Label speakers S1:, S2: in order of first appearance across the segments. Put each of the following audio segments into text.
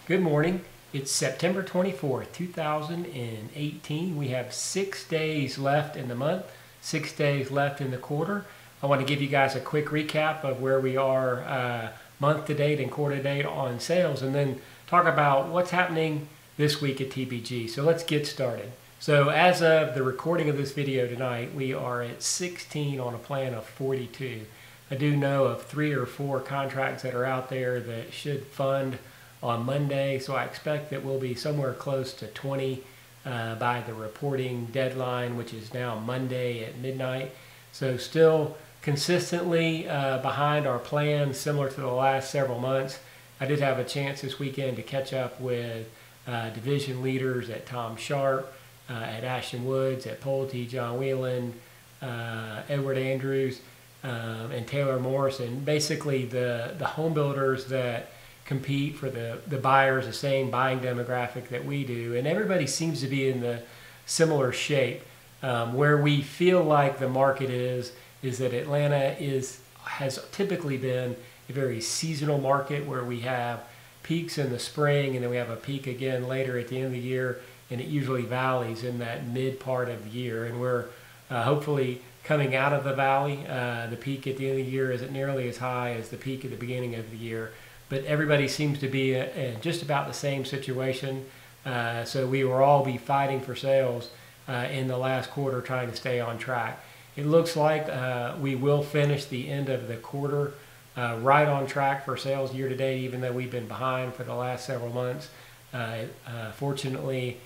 S1: Good morning. It's September 24th, 2018. We have 6 days left in the month, 6 days left in the quarter. I want to give you guys a quick recap of where we are month to date and quarter to date on sales, and then talk about what's happening this week at TBG. So let's get started. So as of the recording of this video tonight, we are at 16 on a plan of 42. I do know of 3 or 4 contracts that are out there that should fund on Monday, so I expect that we'll be somewhere close to 20 by the reporting deadline, which is now Monday at midnight. So still consistently behind our plan, similar to the last several months. I did have a chance this weekend to catch up with division leaders at Tom Sharp, at Ashton Woods, at Pulte, John Whelan, Edward Andrews, and Taylor Morrison. Basically the home builders that compete for the buyers, the same buying demographic that we do, and everybody seems to be in the similar shape. Where we feel like the market is that Atlanta has typically been a very seasonal market where we have peaks in the spring and then we have a peak again later at the end of the year, and it usually valleys in that mid part of the year, and we're hopefully coming out of the valley. The peak at the end of the year isn't nearly as high as the peak at the beginning of the year, but everybody seems to be in just about the same situation. So we will all be fighting for sales in the last quarter, trying to stay on track. It looks like we will finish the end of the quarter right on track for sales year to date, even though we've been behind for the last several months. Fortunately,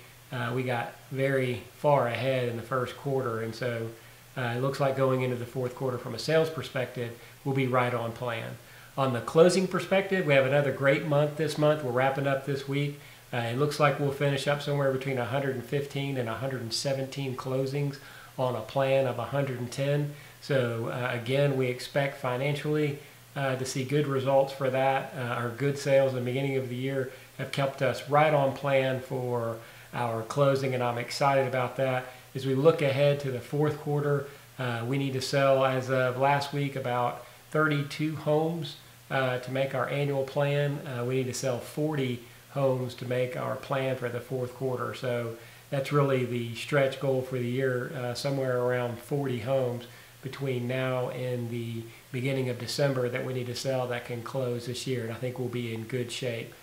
S1: we got very far ahead in the first quarter, and so it looks like going into the fourth quarter from a sales perspective, we'll be right on plan. On the closing perspective, we have another great month this month. We're wrapping up this week. It looks like we'll finish up somewhere between 115 and 117 closings on a plan of 110. So again, we expect financially to see good results for that. Our good sales in the beginning of the year have kept us right on plan for our closing, and I'm excited about that. As we look ahead to the fourth quarter, we need to sell, as of last week, about 32 homes to make our annual plan. We need to sell 40 homes to make our plan for the fourth quarter. So that's really the stretch goal for the year, somewhere around 40 homes between now and the beginning of December that we need to sell that can close this year, and I think we'll be in good shape.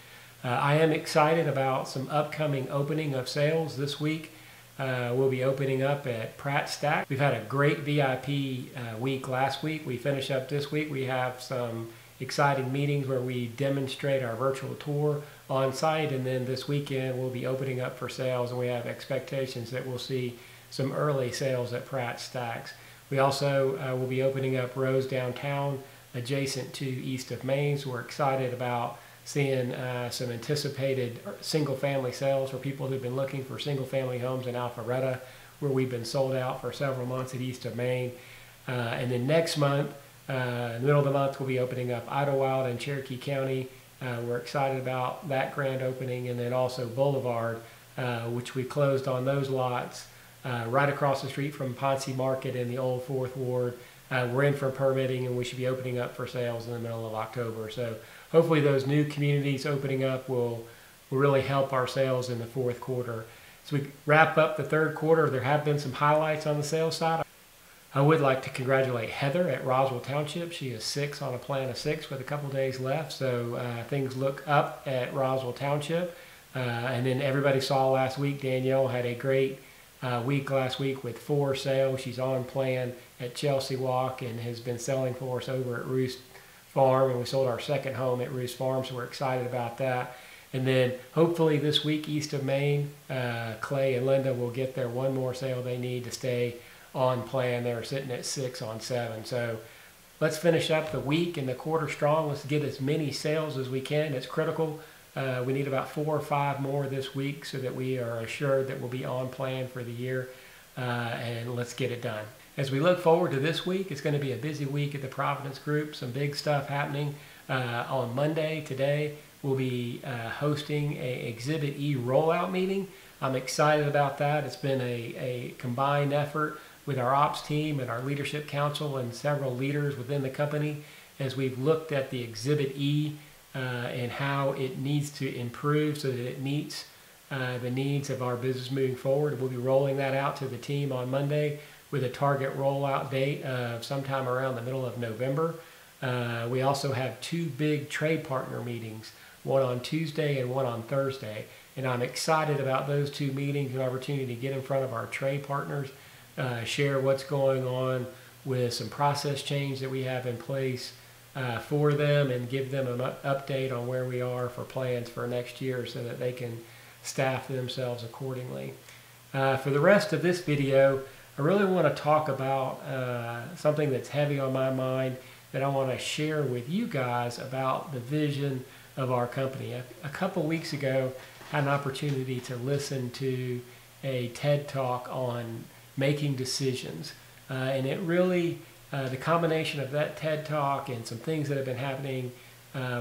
S1: I am excited about some upcoming opening of sales this week. We'll be opening up at Pratt Stack. We've had a great VIP week last week. We finish up this week. We have some exciting meetings where we demonstrate our virtual tour on site, and then this weekend we'll be opening up for sales, and we have expectations that we'll see some early sales at Pratt Stacks. We also will be opening up Rose downtown adjacent to East of Main, so we're excited about seeing some anticipated single-family sales for people who've been looking for single-family homes in Alpharetta, where we've been sold out for several months at East of Main. And then next month, in the middle of the month, we'll be opening up Idlewild in Cherokee County. We're excited about that grand opening, and then also Boulevard, which we closed on those lots right across the street from Ponce Market in the old 4th Ward. We're in for permitting, and we should be opening up for sales in the middle of October. So hopefully those new communities opening up will really help our sales in the fourth quarter. As we wrap up the third quarter, there have been some highlights on the sales side. I would like to congratulate Heather at Roswell Township. She is 6 on a plan of 6 with a couple days left, so things look up at Roswell Township. And then everybody saw last week, Danielle had a great week last week with 4 sales. She's on plan at Chelsea Walk and has been selling for us over at Roost Farm, and we sold our second home at Roost Farm, so we're excited about that. And then hopefully this week, East of Main, Clay and Linda will get their one more sale they need to stay on plan. They're sitting at 6 on 7. So let's finish up the week and the quarter strong. Let's get as many sales as we can. It's critical. We need about 4 or 5 more this week so that we are assured that we'll be on plan for the year, and let's get it done. As we look forward to this week, it's going to be a busy week at the Providence Group. Some big stuff happening. On Monday, today, we'll be hosting a Exhibit E rollout meeting. I'm excited about that. It's been a combined effort with our ops team and our leadership council and several leaders within the company as we've looked at the Exhibit E and how it needs to improve so that it meets the needs of our business moving forward. We'll be rolling that out to the team on Monday with a target rollout date of sometime around the middle of November. We also have 2 big trade partner meetings, one on Tuesday and one on Thursday. And I'm excited about those 2 meetings, an opportunity to get in front of our trade partners, share what's going on with some process change that we have in place for them, and give them an update on where we are for plans for next year so that they can staff themselves accordingly. For the rest of this video, I really want to talk about something that's heavy on my mind that I want to share with you guys about the vision of our company. A couple weeks ago, I had an opportunity to listen to a TED Talk on making decisions. And it really, the combination of that TED Talk and some things that have been happening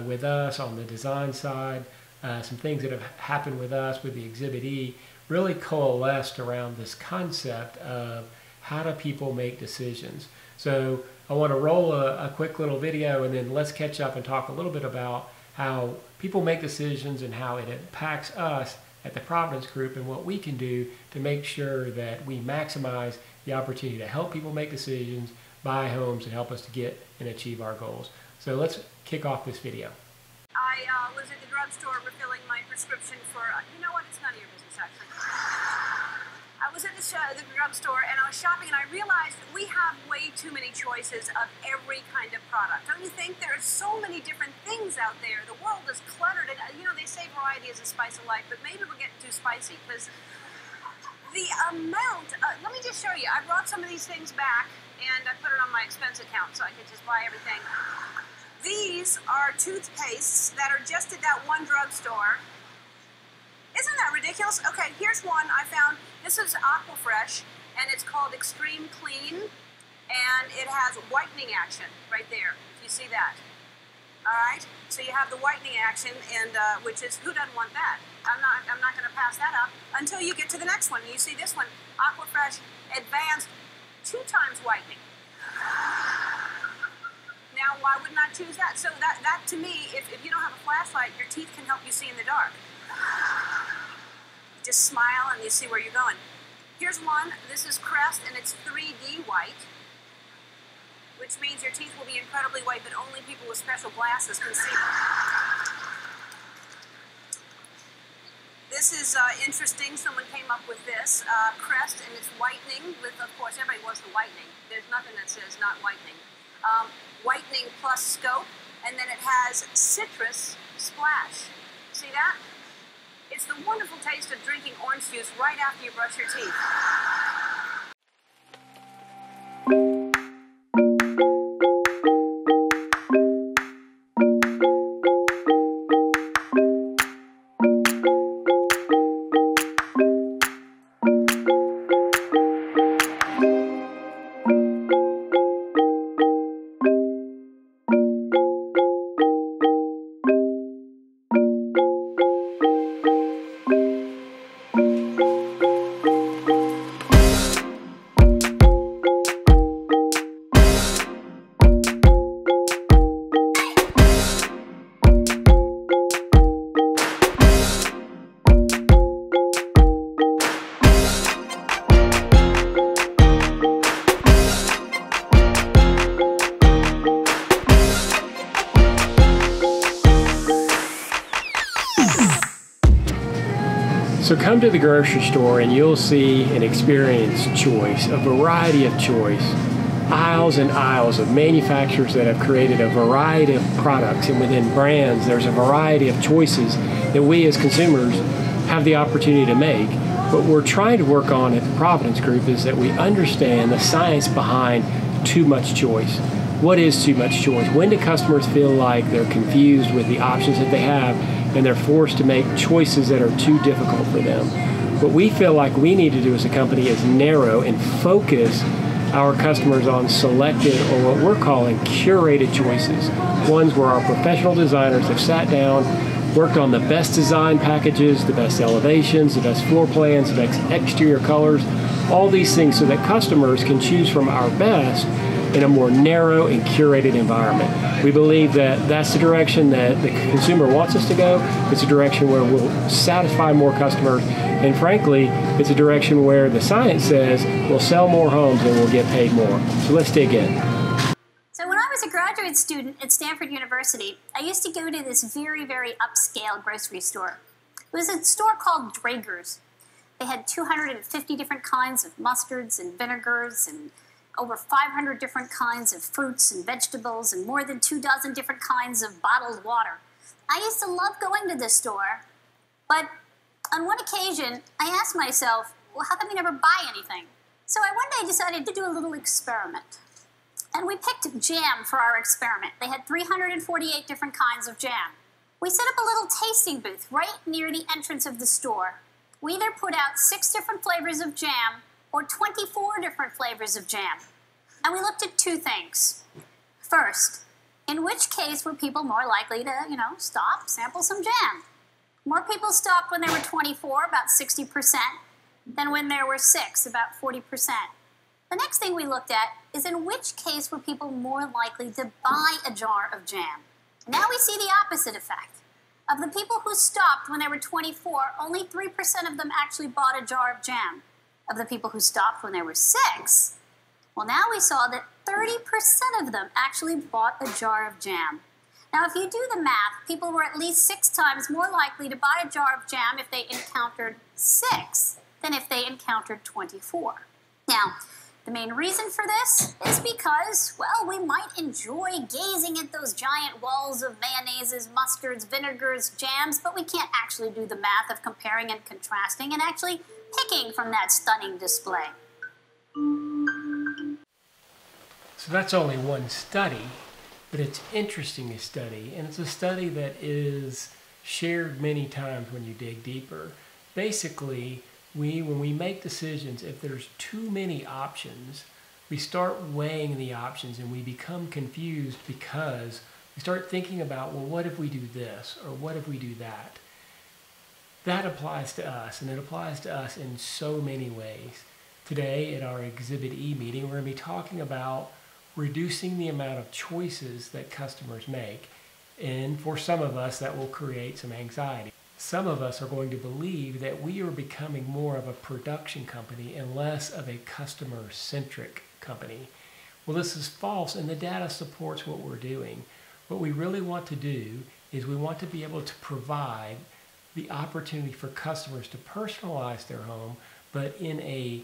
S1: with us on the design side, some things that have happened with us with the Exhibit E, really coalesced around this concept of how do people make decisions. So I want to roll a quick little video, and then let's catch up and talk a little bit about how people make decisions and how it impacts us at the Providence Group and what we can do to make sure that we maximize the opportunity to help people make decisions, buy homes, and help us to get and achieve our goals. So let's kick off this video.
S2: I was at the drugstore refilling my prescription for, you know what, it's none of your business actually. I was at the drugstore and I was shopping, and I realized we have way too many choices of every kind of product. Don't you think? There are so many different things out there. The world is cluttered, and you know, they say variety is the spice of life, but maybe we're getting too spicy because the amount, let me just show you. I brought some of these things back and I put it on my expense account so I could just buy everything. These are toothpastes that are just at that one drugstore. Isn't that ridiculous? Okay, here's one I found. This is Aquafresh, and it's called Extreme Clean, and it has whitening action right there. You see that? All right, so you have the whitening action, and which is, who doesn't want that? I'm not going to pass that up until you get to the next one. You see this one, Aquafresh Advanced 2 times whitening. Now, why wouldn't I choose that? So that to me, if you don't have a flashlight, your teeth can help you see in the dark. Just smile and you see where you're going. Here's one. This is Crest, and it's 3D white, which means your teeth will be incredibly white, but only people with special glasses can see them. This is interesting. Someone came up with this. Crest, and it's whitening with, of course, everybody wants the whitening. There's nothing that says not whitening. Whitening plus scope, and then it has citrus splash. See that? It's the wonderful taste of drinking orange juice right after you brush your teeth.
S1: So come to the grocery store and you'll see and experience choice, a variety of choice, aisles and aisles of manufacturers that have created a variety of products, and within brands there's a variety of choices that we as consumers have the opportunity to make. What we're trying to work on at the Providence Group is that we understand the science behind too much choice. What is too much choice? When do customers feel like they're confused with the options that they have and they're forced to make choices that are too difficult for them? What we feel like we need to do as a company is narrow and focus our customers on selected, or what we're calling curated choices. Ones where our professional designers have sat down, worked on the best design packages, the best elevations, the best floor plans, the best exterior colors, all these things so that customers can choose from our best in a more narrow and curated environment. We believe that that's the direction that the consumer wants us to go. It's a direction where we'll satisfy more customers, and frankly, it's a direction where the science says we'll sell more homes and we'll get paid more. So let's dig in.
S3: So when I was a graduate student at Stanford University, I used to go to this very, very upscale grocery store. It was a store called Draeger's. They had 250 different kinds of mustards and vinegars and over 500 different kinds of fruits and vegetables and more than 24 different kinds of bottled water. I used to love going to this store, but on one occasion, I asked myself, well, how come you never buy anything? So I one day decided to do a little experiment. And we picked jam for our experiment. They had 348 different kinds of jam. We set up a little tasting booth right near the entrance of the store. We either put out 6 different flavors of jam or 24 different flavors of jam. And we looked at 2 things. First, in which case were people more likely to, stop, sample some jam? More people stopped when there were 24, about 60%, than when there were 6, about 40%. The next thing we looked at is in which case were people more likely to buy a jar of jam. Now we see the opposite effect. Of the people who stopped when there were 24, only 3% of them actually bought a jar of jam. Of the people who stopped when there were 6, well, now we saw that 30% of them actually bought a jar of jam. Now, if you do the math, people were at least 6 times more likely to buy a jar of jam if they encountered 6 than if they encountered 24. Now, the main reason for this is because, well, we might enjoy gazing at those giant walls of mayonnaises, mustards, vinegars, jams, but we can't actually do the math of comparing and contrasting and actually picking from that stunning display.
S1: So that's only one study, but it's interesting to study, and it's a study that is shared many times when you dig deeper. Basically, when we make decisions, if there's too many options, we start weighing the options and we become confused because we start thinking about, well, what if we do this or what if we do that? That applies to us, and it applies to us in so many ways. Today at our Exhibit E meeting, we're going to be talking about reducing the amount of choices that customers make, and for some of us that will create some anxiety. Some of us are going to believe that we are becoming more of a production company and less of a customer-centric company. Well, this is false, and the data supports what we're doing. What we really want to do is we want to be able to provide the opportunity for customers to personalize their home, but in a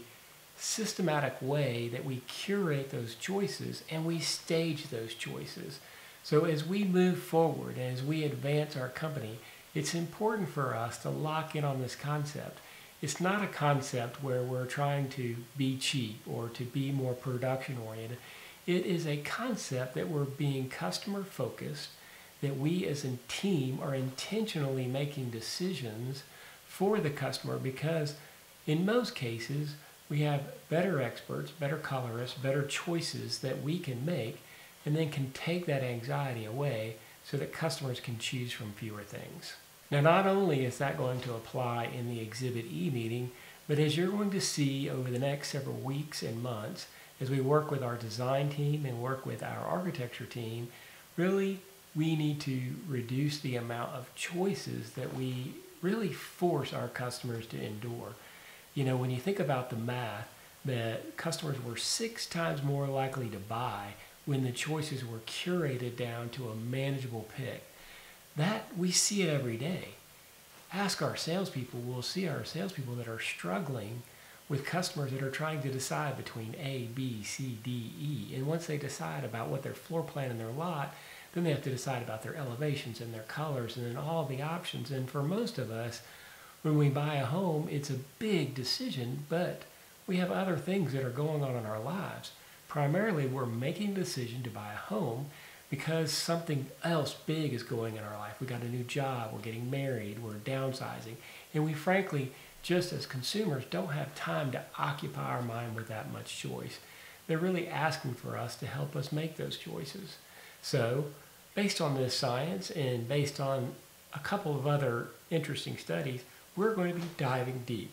S1: systematic way that we curate those choices and we stage those choices. So as we move forward and as we advance our company, it's important for us to lock in on this concept. It's not a concept where we're trying to be cheap or to be more production oriented. It is a concept that we're being customer focused, that we as a team are intentionally making decisions for the customer, because in most cases we have better experts, better colorists, better choices that we can make, and then can take that anxiety away so that customers can choose from fewer things. Now, not only is that going to apply in the Exhibit E meeting, but as you're going to see over the next several weeks and months, as we work with our design team and work with our architecture team, really we need to reduce the amount of choices that we really force our customers to endure. When you think about the math, that customers were 6 times more likely to buy when the choices were curated down to a manageable pick. That, we see it every day. Ask our salespeople. We'll see our salespeople that are struggling with customers that are trying to decide between A, B, C, D, E. And once they decide about what their floor plan and their lot, then they have to decide about their elevations and their colors and then all the options. And for most of us, when we buy a home, it's a big decision, but we have other things that are going on in our lives. Primarily, we're making a decision to buy a home because something else big is going in our life. We got a new job, we're getting married, we're downsizing, and we frankly, just as consumers, don't have time to occupy our mind with that much choice. They're really asking for us to help us make those choices. So, based on this science and based on a couple of other interesting studies, we're going to be diving deep.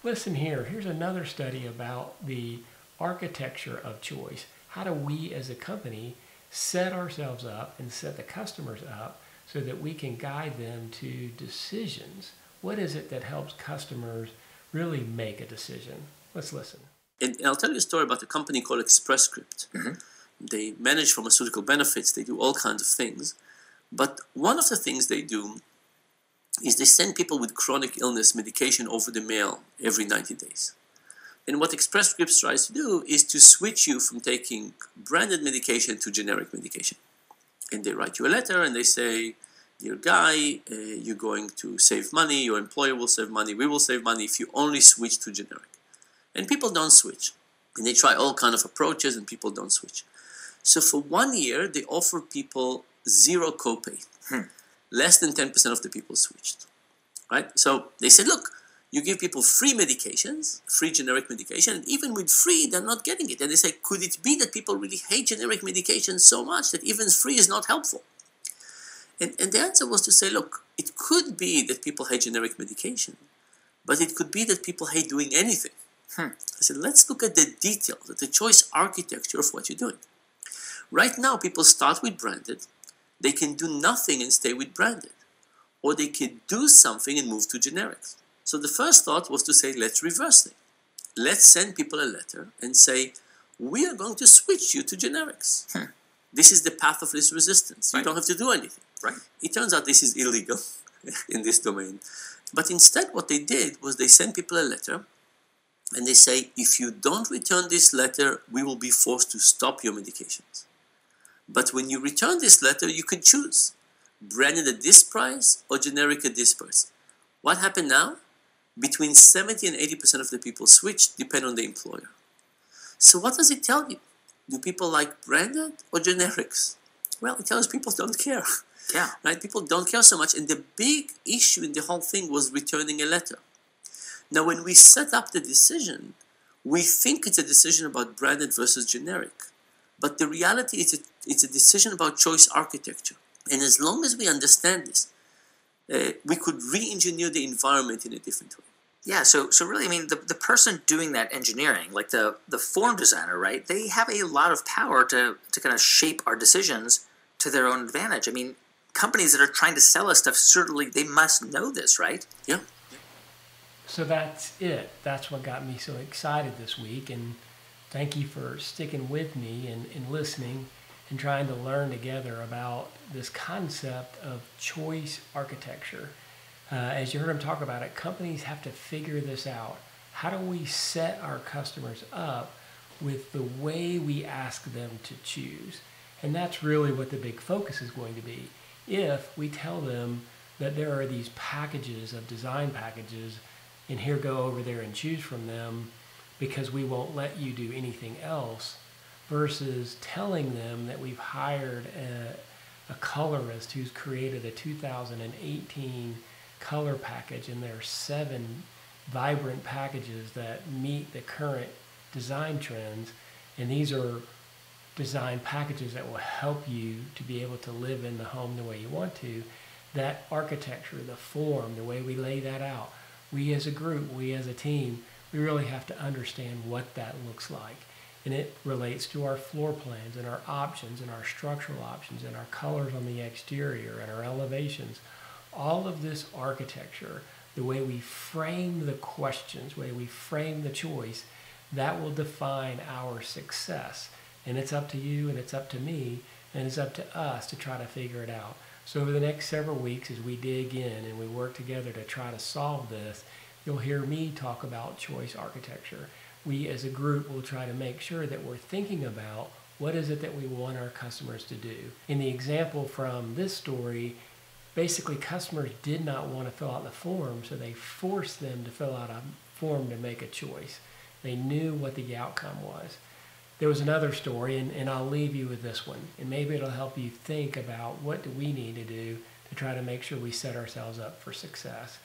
S1: Listen here, here's another study about the architecture of choice. how do we as a company set ourselves up and set the customers up so that we can guide them to decisions? What is it that helps customers really make a decision? Let's listen.
S4: And I'll tell you a story about a company called Express Script. They manage pharmaceutical benefits. They do all kinds of things. But one of the things they do is they send people with chronic illness medication over the mail every 90 days. And what Express Scripts tries to do is to switch you from taking branded medication to generic medication. And they write you a letter and they say, dear Guy, you're going to save money, your employer will save money, we will save money if you only switch to generic. And people don't switch. And they try all kinds of approaches and people don't switch. So for 1 year, they offer people zero copay. Less than 10% of the people switched. Right? So they said, look, you give people free medications, free generic medication, and even with free, they're not getting it. And they say, could it be that people really hate generic medication so much that even free is not helpful? And the answer was to say, look, it could be that people hate generic medication, but it could be that people hate doing anything. I said, let's look at the details, at the choice architecture of what you're doing. Right now, people start with branded. They can do nothing and stay with branded. Or they can do something and move to generics. So the first thought was to say, let's reverse it. Let's send people a letter and say, we are going to switch you to generics. This is the path of least resistance. You don't have to do anything. It turns out this is illegal in this domain. But instead what they did was they sent people a letter and they say, if you don't return this letter, we will be forced to stop your medications. But when you return this letter, you can choose branded at this price or generic at this price. What happened now? Between 70 and 80% of the people switched, depending on the employer. So what does it tell you? Do people like branded or generics? Well, it tells people don't care. Right? People don't care so much. And the big issue in the whole thing was returning a letter. Now, when we set up the decision, we think it's a decision about branded versus generic. But the reality is it's a decision about choice architecture. And as long as we understand this, we could re-engineer the environment in a different way.
S5: Yeah, so really, I mean, the person doing that engineering, like the form designer, right, they have a lot of power to kind of shape our decisions to their own advantage. I mean, companies that are trying to sell us stuff, certainly they must know this, right?
S4: Yeah.
S1: So that's it. That's what got me so excited this week. And thank you for sticking with me and listening and trying to learn together about this concept of choice architecture. As you heard him talk about it, companies have to figure this out. How do we set our customers up with the way we ask them to choose? And that's really what the big focus is going to be. If we tell them that there are these packages of design packages, and here, go over there and choose from them because we won't let you do anything else, versus telling them that we've hired a colorist who's created a 2018 color package, and there are 7 vibrant packages that meet the current design trends, and these are design packages that will help you to be able to live in the home the way you want to. That architecture, the form, the way we lay that out, we as a group, we as a team, we really have to understand what that looks like. And it relates to our floor plans and our options and our structural options and our colors on the exterior and our elevations. All of this architecture, the way we frame the questions, the way we frame the choice, that will define our success. And it's up to you and it's up to me and it's up to us to try to figure it out. So over the next several weeks, as we dig in and we work together to try to solve this, you'll hear me talk about choice architecture. We as a group will try to make sure that we're thinking about what is it that we want our customers to do. In the example from this story, basically customers did not want to fill out the form, so they forced them to fill out a form to make a choice. They knew what the outcome was. There was another story, and I'll leave you with this one, and maybe it'll help you think about what do we need to do to try to make sure we set ourselves up for success.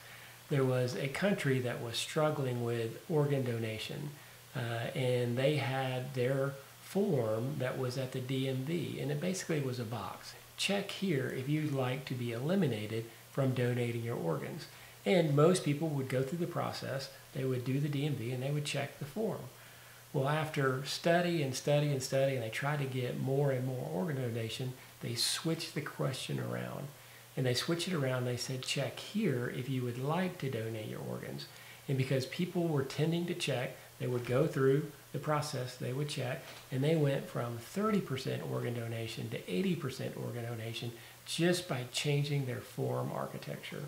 S1: There was a country that was struggling with organ donation, and they had their form that was at the DMV, and it basically was a box. Check here if you'd like to be eliminated from donating your organs. And most people would go through the process, they would do the DMV, and they would check the form. Well, after study and study and study, and they tried to get more and more organ donation, they switched the question around. And they switched it around, they said, check here if you would like to donate your organs. And because people were tending to check, they would go through the process, they would check, and they went from 30% organ donation to 80% organ donation just by changing their form architecture.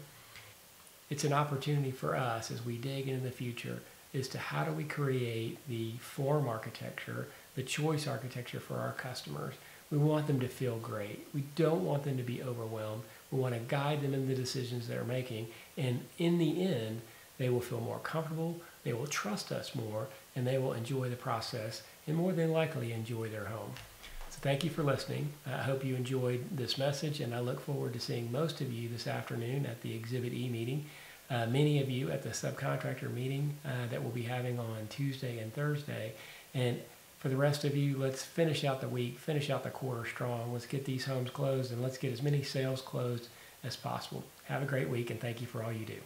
S1: It's an opportunity for us as we dig into the future as to how do we create the form architecture, the choice architecture for our customers. We want them to feel great. We don't want them to be overwhelmed. We want to guide them in the decisions they're making. And in the end, they will feel more comfortable, they will trust us more, and they will enjoy the process and more than likely enjoy their home. So thank you for listening. I hope you enjoyed this message, and I look forward to seeing most of you this afternoon at the Exhibit E meeting. Many of you at the subcontractor meeting that we'll be having on Tuesday and Thursday. And for the rest of you, let's finish out the week, finish out the quarter strong. Let's get these homes closed, and let's get as many sales closed as possible. Have a great week, and thank you for all you do.